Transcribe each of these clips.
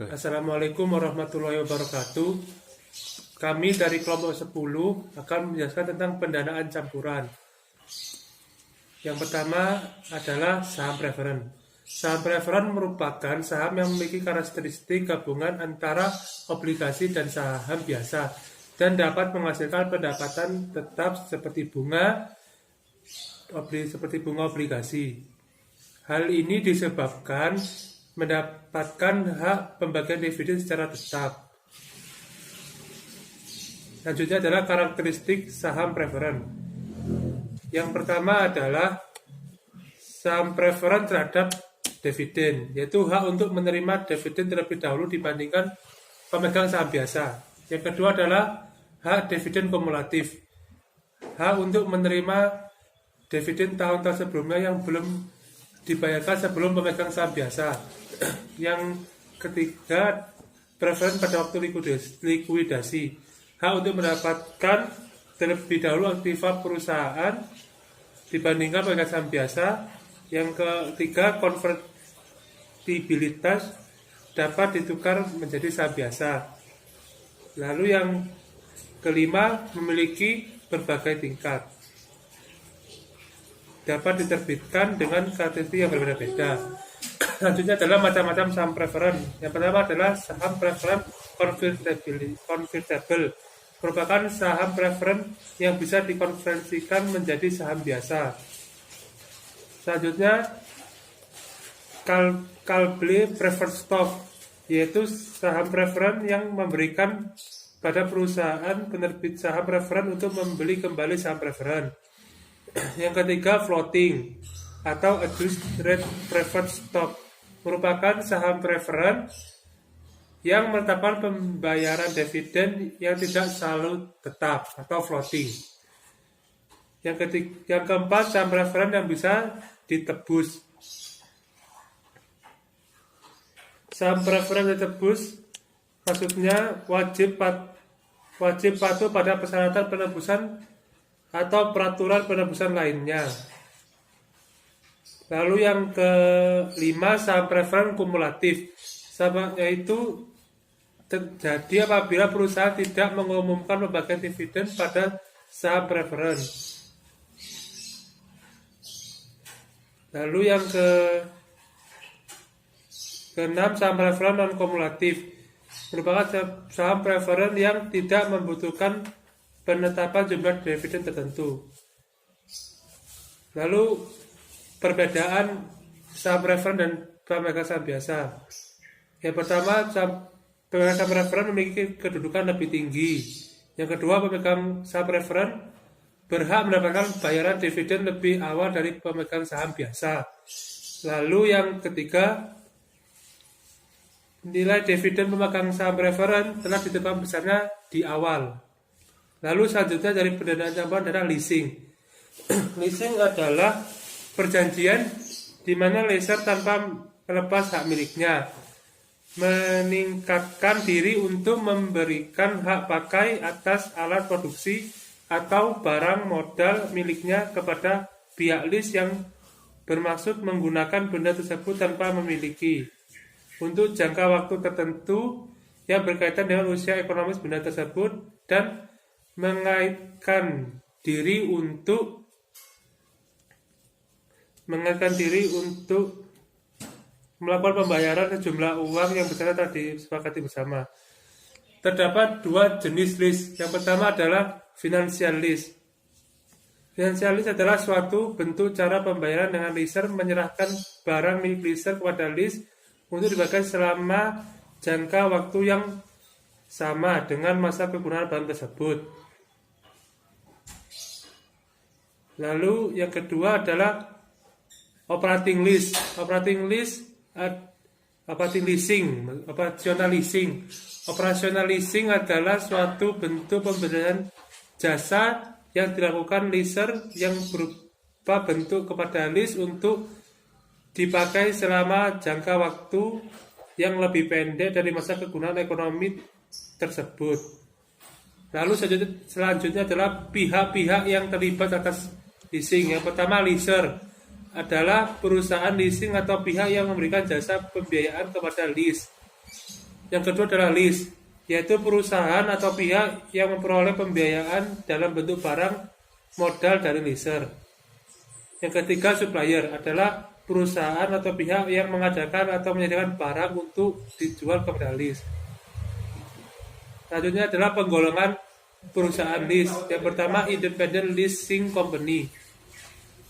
Assalamualaikum warahmatullahi wabarakatuh. Kami dari kelompok 10 akan menjelaskan tentang pendanaan campuran. Yang pertama adalah saham preferen. Saham preferen merupakan saham yang memiliki karakteristik gabungan antara obligasi dan saham biasa dan dapat menghasilkan pendapatan tetap seperti bunga obligasi. Hal ini disebabkan mendapatkan hak pembagian dividen secara tetap. Selanjutnya adalah karakteristik saham preferen. Yang pertama adalah saham preferen terhadap dividen, yaitu hak untuk menerima dividen terlebih dahulu dibandingkan pemegang saham biasa. Yang kedua adalah hak dividen kumulatif, hak untuk menerima dividen tahun-tahun sebelumnya yang belum dibayarkan sebelum pemegang saham biasa. Yang ketiga, preferen pada waktu likuidasi, hak untuk mendapatkan terlebih dahulu aktiva perusahaan dibandingkan pemegang saham biasa. Yang ketiga, konvertibilitas, dapat ditukar menjadi saham biasa. Lalu yang kelima, memiliki berbagai tingkat, dapat diterbitkan dengan karakteristik yang berbeda-beda. Selanjutnya adalah macam-macam saham preferen. Yang pertama adalah saham preferen convertible, merupakan saham preferen yang bisa dikonversikan menjadi saham biasa. Selanjutnya callable preferred stock, yaitu saham preferen yang memberikan pada perusahaan penerbit saham preferen untuk membeli kembali saham preferen. Yang ketiga, floating atau adjust rate preferred stock, merupakan saham preferen yang menetapkan pembayaran dividen yang tidak selalu tetap atau floating. Yang keempat, saham preferen yang bisa ditebus. Saham preferen ditebus maksudnya wajib patuh pada persyaratan penebusan atau peraturan penebusan lainnya. Lalu yang kelima, saham preferen kumulatif, yaitu terjadi apabila perusahaan tidak mengumumkan pembagian dividen pada saham preferen. Lalu yang keenam, saham preferen non kumulatif, merupakan saham preferen yang tidak membutuhkan penetapan jumlah dividen tertentu. Lalu perbedaan saham preferen dan pemegang saham biasa. Yang pertama, pemegang saham preferen memiliki kedudukan lebih tinggi. Yang kedua, pemegang saham preferen berhak mendapatkan bayaran dividen lebih awal dari pemegang saham biasa. Lalu yang ketiga, nilai dividen pemegang saham preferen telah ditetapkan besarnya di awal. Lalu selanjutnya dari pendanaan campuran adalah leasing. Leasing adalah perjanjian di mana lessor tanpa melepas hak miliknya meningkatkan diri untuk memberikan hak pakai atas alat produksi atau barang modal miliknya kepada pihak lease yang bermaksud menggunakan benda tersebut tanpa memiliki untuk jangka waktu tertentu yang berkaitan dengan usia ekonomis benda tersebut dan mengaitkan diri untuk melakukan pembayaran sejumlah uang yang besar telah disepakati bersama. Terdapat dua jenis lease. Yang pertama adalah financial lease. Financial lease adalah suatu bentuk cara pembayaran dengan leaser menyerahkan barang milik leaser kepada lease untuk dibayar selama jangka waktu yang sama dengan masa kegunaan barang tersebut. Lalu yang kedua adalah operating leasing. Operational leasing adalah suatu bentuk pemberian jasa yang dilakukan leaser yang berupa bentuk kepada lease untuk dipakai selama jangka waktu yang lebih pendek dari masa kegunaan ekonomi tersebut. Lalu selanjutnya adalah pihak-pihak yang terlibat atas leasing. Yang pertama, leaser adalah perusahaan leasing atau pihak yang memberikan jasa pembiayaan kepada lease. Yang kedua adalah lease, yaitu perusahaan atau pihak yang memperoleh pembiayaan dalam bentuk barang modal dari leaser. Yang ketiga supplier adalah perusahaan atau pihak yang mengadakan atau menyediakan barang untuk dijual kepada lease. Selanjutnya adalah penggolongan perusahaan lease. Yang pertama, independent leasing company.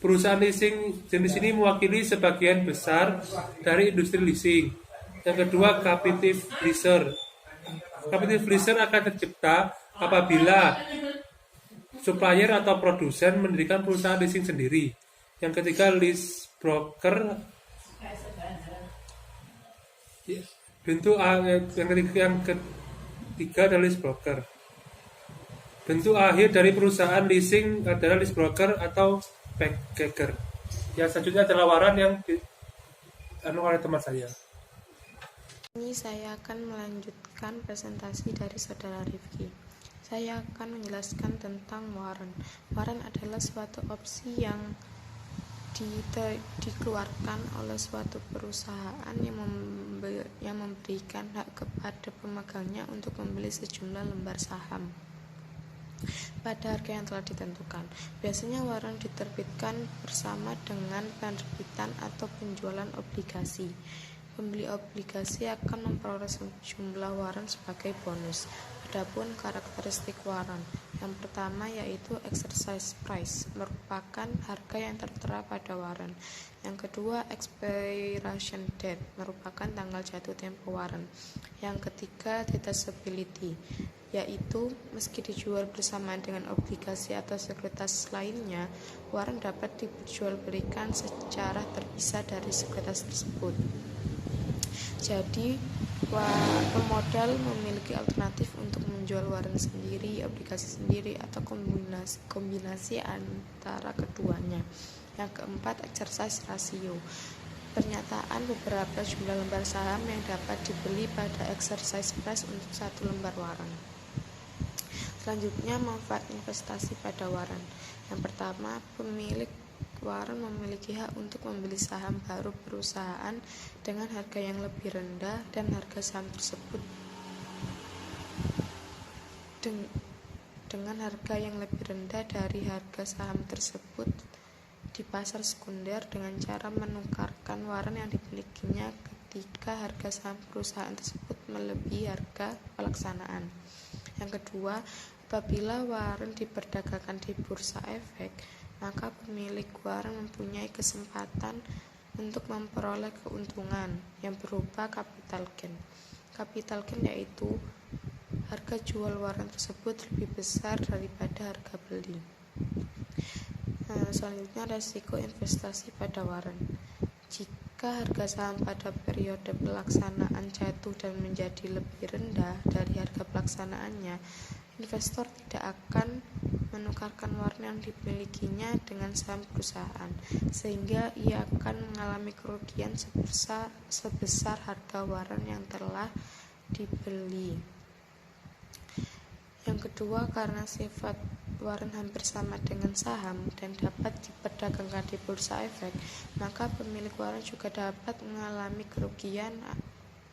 Perusahaan leasing jenis ini mewakili sebagian besar dari industri leasing. Yang kedua, captive leaser. Captive leaser akan tercipta apabila supplier atau produsen mendirikan perusahaan leasing sendiri. Yang ketiga, lease broker. Bentuk yang ketiga adalah lease broker. Bentuk akhir dari perusahaan leasing adalah lease broker atau packager. Yang selanjutnya adalah waran yang oleh teman saya. Ini saya akan melanjutkan presentasi dari saudara Rifki. Saya akan menjelaskan tentang waran. Waran adalah suatu opsi yang dikeluarkan oleh suatu perusahaan yang memberikan hak kepada pemegangnya untuk membeli sejumlah lembar saham pada harga yang telah ditentukan. Biasanya waran diterbitkan bersama dengan penerbitan atau penjualan obligasi. Pembeli obligasi akan memperoleh sejumlah waran sebagai bonus. Adapun karakteristik waran, yang pertama yaitu exercise price, merupakan harga yang tertera pada waran. Yang kedua, expiration date, merupakan tanggal jatuh tempo waran. Yang ketiga, detachability, yaitu meski dijual bersamaan dengan obligasi atau sekuritas lainnya, waran dapat diperjualbelikan secara terpisah dari sekuritas tersebut. Jadi, pemodal memiliki alternatif untuk menjual waran sendiri, obligasi sendiri, atau kombinasi antara keduanya. Yang keempat, exercise ratio, pernyataan beberapa jumlah lembar saham yang dapat dibeli pada exercise price untuk satu lembar waran. Selanjutnya, manfaat investasi pada waran. Yang pertama, pemilik waran memiliki hak untuk membeli saham baru perusahaan dengan harga yang lebih rendah dan harga saham tersebut dengan harga yang lebih rendah dari harga saham tersebut di pasar sekunder dengan cara menukarkan waran yang dimilikinya ketika harga saham perusahaan tersebut melebihi harga pelaksanaan. Yang kedua, apabila waran diperdagangkan di bursa efek, maka pemilik waran mempunyai kesempatan untuk memperoleh keuntungan yang berupa capital gain. Capital gain yaitu harga jual waran tersebut lebih besar daripada harga beli. Selanjutnya, resiko investasi pada waran. Jika harga saham pada periode pelaksanaan jatuh dan menjadi lebih rendah dari harga pelaksanaannya, investor tidak akan menukarkan waran yang dimilikinya dengan saham perusahaan, sehingga ia akan mengalami kerugian sebesar harga waran yang telah dibeli. Yang kedua, karena sifat waran hampir sama dengan saham dan dapat diperdagangkan di bursa efek, maka pemilik waran juga dapat mengalami kerugian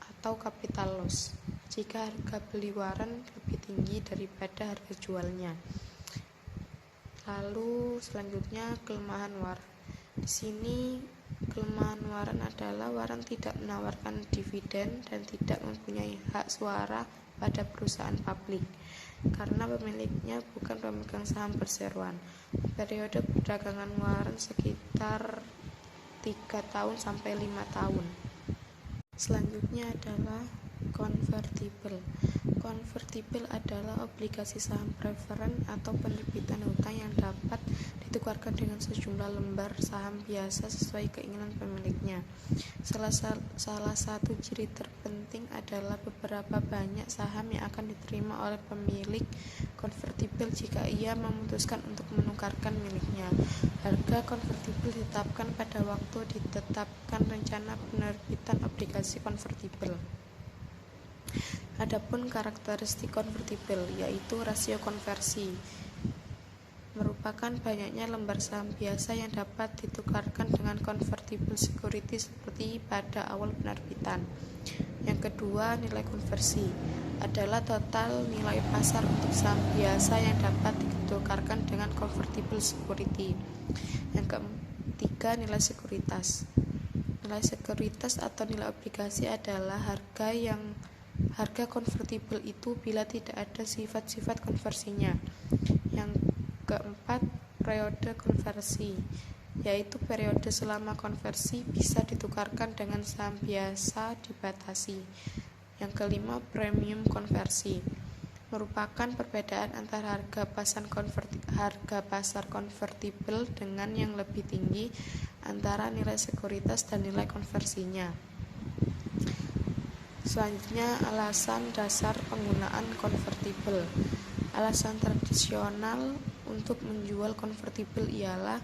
atau capital loss jika harga beli waran lebih tinggi daripada harga jualnya. Lalu selanjutnya, kelemahan waran. Di sini kelemahan waran adalah waran tidak menawarkan dividen dan tidak mempunyai hak suara pada perusahaan publik karena pemiliknya bukan pemegang saham perseroan. Periode perdagangan waran sekitar 3 tahun sampai 5 tahun. Selanjutnya adalah konvertible. Konvertible adalah obligasi saham preferen atau penerbitan hutang yang dapat ditukarkan dengan sejumlah lembar saham biasa sesuai keinginan pemiliknya. Salah satu ciri terpenting adalah beberapa banyak saham yang akan diterima oleh pemilik konvertible jika ia memutuskan untuk menukarkan miliknya. Harga konvertible ditetapkan pada waktu ditetapkan rencana penerbitan obligasi konvertible. Adapun karakteristik konvertible yaitu rasio konversi, merupakan banyaknya lembar saham biasa yang dapat ditukarkan dengan convertible security seperti pada awal penerbitan. Yang kedua, nilai konversi adalah total nilai pasar untuk saham biasa yang dapat ditukarkan dengan convertible security. Yang ketiga, nilai sekuritas. Nilai sekuritas atau nilai obligasi adalah harga konvertibel itu bila tidak ada sifat-sifat konversinya. Yang keempat, periode konversi, yaitu periode selama konversi bisa ditukarkan dengan saham biasa dibatasi. Yang kelima, premium konversi merupakan perbedaan antara harga pasar konvertibel dengan yang lebih tinggi antara nilai sekuritas dan nilai konversinya. Selanjutnya, alasan dasar penggunaan konvertibel. Alasan tradisional untuk menjual konvertibel ialah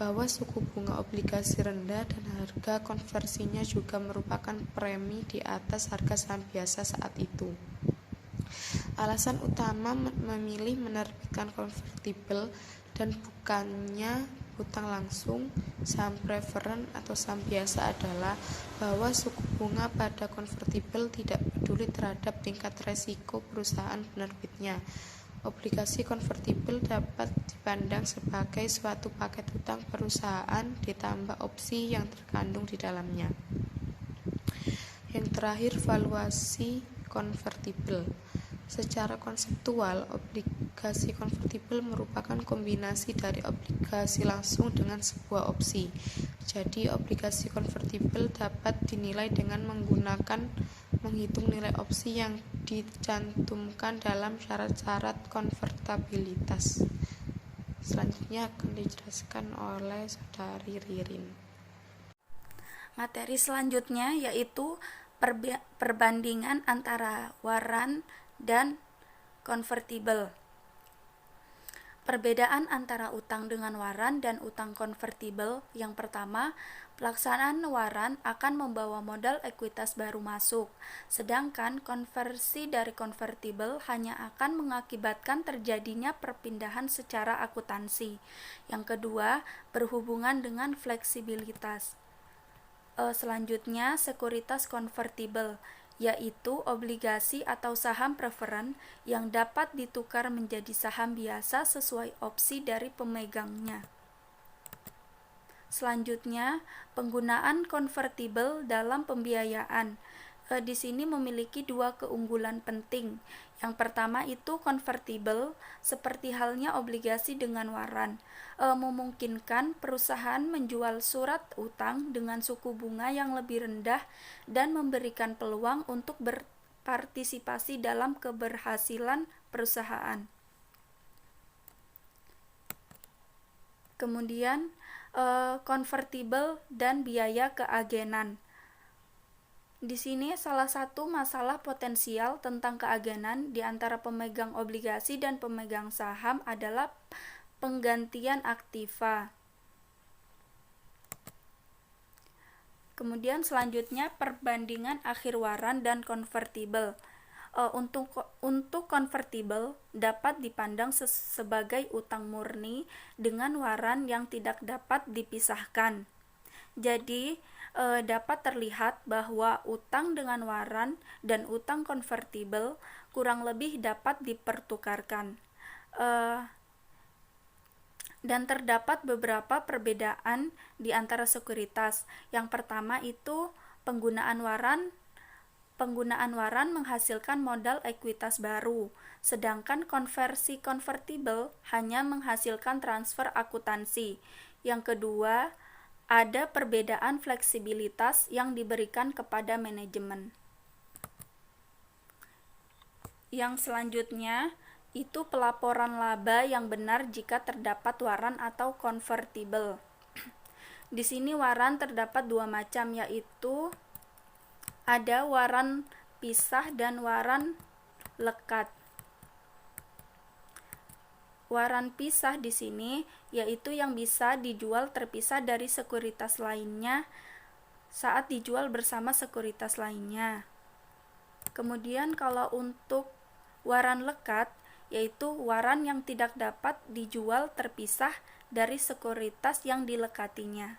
bahwa suku bunga obligasi rendah dan harga konversinya juga merupakan premi di atas harga saham biasa saat itu. Alasan utama memilih menerbitkan konvertibel dan bukannya hutang langsung, saham preferen atau saham biasa adalah bahwa suku bunga pada konvertibel tidak peduli terhadap tingkat resiko perusahaan penerbitnya. Obligasi konvertibel dapat dipandang sebagai suatu paket hutang perusahaan ditambah opsi yang terkandung di dalamnya. Yang terakhir, valuasi konvertibel. Secara konseptual, obligasi konvertibel merupakan kombinasi dari obligasi langsung dengan sebuah opsi. Jadi, obligasi konvertibel dapat dinilai dengan menghitung nilai opsi yang dicantumkan dalam syarat-syarat konvertibilitas. Selanjutnya akan dijelaskan oleh Saudari Ririn. Materi selanjutnya yaitu perbandingan antara waran dan konvertibel. Perbedaan antara utang dengan waran dan utang konvertibel. Yang pertama, pelaksanaan waran akan membawa modal ekuitas baru masuk, sedangkan konversi dari konvertibel hanya akan mengakibatkan terjadinya perpindahan secara akuntansi. Yang kedua, berhubungan dengan fleksibilitas. Selanjutnya, sekuritas konvertibel, yaitu obligasi atau saham preferen yang dapat ditukar menjadi saham biasa sesuai opsi dari pemegangnya. Selanjutnya, penggunaan konvertibel dalam pembiayaan. Di sini memiliki dua keunggulan penting. Yang pertama itu konvertibel, seperti halnya obligasi dengan waran, memungkinkan perusahaan menjual surat utang dengan suku bunga yang lebih rendah dan memberikan peluang untuk berpartisipasi dalam keberhasilan perusahaan. Kemudian konvertibel dan biaya keagenan. Di sini salah satu masalah potensial tentang keagenan di antara pemegang obligasi dan pemegang saham adalah penggantian aktiva. Kemudian selanjutnya perbandingan akhir waran dan konvertibel. Untuk konvertibel dapat dipandang sebagai utang murni dengan waran yang tidak dapat dipisahkan. Jadi dapat terlihat bahwa utang dengan waran dan utang konvertibel kurang lebih dapat dipertukarkan. Dan terdapat beberapa perbedaan di antara sekuritas. Yang pertama itu penggunaan waran menghasilkan modal ekuitas baru, sedangkan konversi konvertibel hanya menghasilkan transfer akuntansi. Yang kedua, ada perbedaan fleksibilitas yang diberikan kepada manajemen. Yang selanjutnya itu pelaporan laba yang benar jika terdapat waran atau konvertibel. Di sini waran terdapat dua macam, yaitu ada waran pisah dan waran lekat. Waran pisah di sini yaitu yang bisa dijual terpisah dari sekuritas lainnya saat dijual bersama sekuritas lainnya. Kemudian kalau untuk waran lekat, yaitu waran yang tidak dapat dijual terpisah dari sekuritas yang dilekatinya.